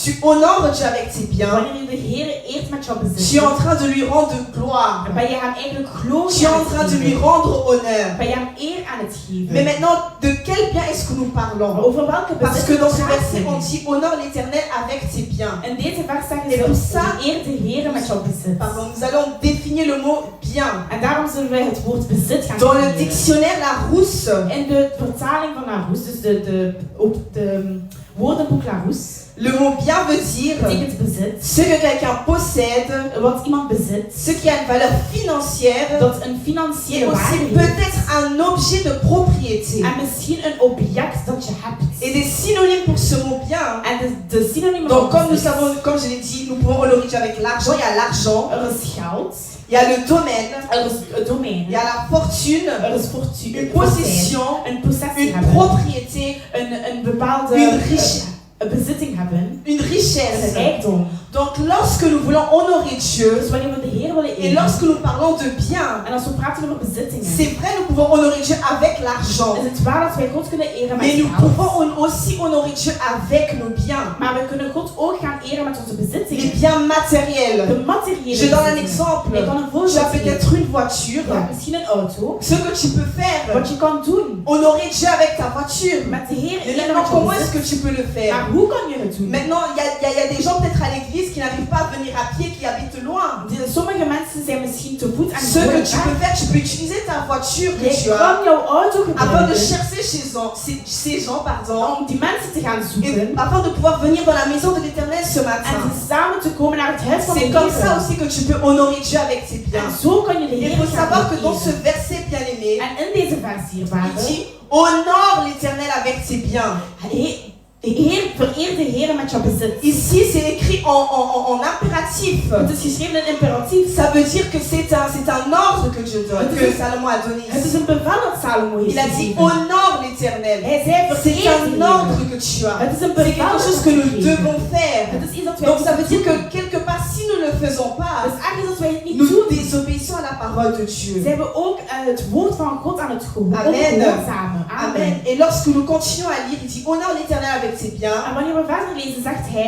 Tu honores Dieu avec tes biens. Wanneer je de Heer eert met jouw Tu es bezit. en train de lui rendre gloire. Dan ben je hem eigenlijk glorie Tu es en aan train het de lui geven. rendre honneur. Ben je hem eer aan het geven. Mais maintenant, de quel bien est-ce que nous parlons? Over welke Parce bezit que dans ce praten verset, we? on dit honore l'Éternel avec tes biens. In deze vers zeggen Et pour ze, ça, eer de Heer met jouw bezit. pardon, nous allons définir le mot bien. En daarom zullen wij het woord bezit gaan Dans le definiëren. dictionnaire Larousse, In de vertaling van Larousse, dus de woordenboek Larousse, le mot bien veut dire betekent bezit. ce que quelqu'un possède, Wat iemand bezit, ce qui a une valeur financière, dat een et financiële aussi waarde heeft. peut-être un objet de propriété. En misschien een object dat je hebt. Et des synonymes pour ce mot bien. En de synoniemen Donc, van comme nous bezit. savons, comme je l'ai dit, nous pouvons honorer Dieu avec l'argent. Il y a l'argent, Er is geld, il y a le domaine, er is het domein, il y a la fortune, er is fortuin, une possession, een possessie une hebben, propriété, een bepaalde une richesse. een bezitting hebben, Une een richesse. rijkdom. Donc, lorsque nous voulons honorer Dieu, Dus wanneer we de Heer willen et eren, lorsque nous parlons de bien, en als we praten over bezittingen, c'est vrai, nous pouvons honorer Dieu avec l'argent. is het waar dat wij God kunnen eren met Mais nous geld. pouvons aussi honorer Dieu avec nos biens, Maar we kunnen God ook gaan eren met onze les bezittingen. biens matériels. De materiële Je donne un bezittingen. exemple. Ik kan een Tu voorbeeld as geven. peut-être une voiture. Ja, misschien een auto. Ce que tu peux faire, Wat je kan doen honorer Dieu avec ta voiture. met de Heer Mais eren maintenant, met je comment est-ce bezit. que tu peux le Maar faire? hoe kan je het doen? Maintenant, il y a des gens peut-être à l'église qui n'arrivent pas à venir à pied, qui habitent loin. Sommige mensen zijn misschien te voet aan Ce het que tu gaan. peux faire, tu peux utiliser ta voiture que Je tu as kan jouw auto afin de gebruiken chercher ces gens, pardon, om die mensen te gaan zoeken. et afin de pouvoir venir dans la maison de l'Éternel ce En matin. samen te komen naar het huis van de C'est comme ça Heer. aussi que tu peux honorer Dieu avec tes En biens. zo kan je de Il Heer faut gaan savoir que dans ce eren. verset bien-aimé, En in deze vers hier il waren, dit honore l'Éternel avec tes biens. vereer de Heer met jouw bezit. Ici, c'est écrit en impératif. Het is geschreven in imperatief. Ça veut dire que c'est un ordre que Dieu donne, que Salomon a donné Het is ici. een bevel dat Salomo heeft Il a dit gegeven. honore l'Éternel. Hij zei C'est vereer de un Heer. ordre que tu as. Het is een C'est bevel quelque dat chose we que nous gegeven. devons faire. Het is iets dat wij Donc ça veut dire que moeten doen. quelque part, si nous ne le faisons pas, Dus ergens als wij het niet nous doen, désobéissons à la parole de Dieu. zijn we ook het woord van God aan het Amen. gehoorzamen. Amen. Et lorsque nous continuons à lire, il dit honore l'Éternel avec tes biens. En wanneer we verder lezen, zegt hij,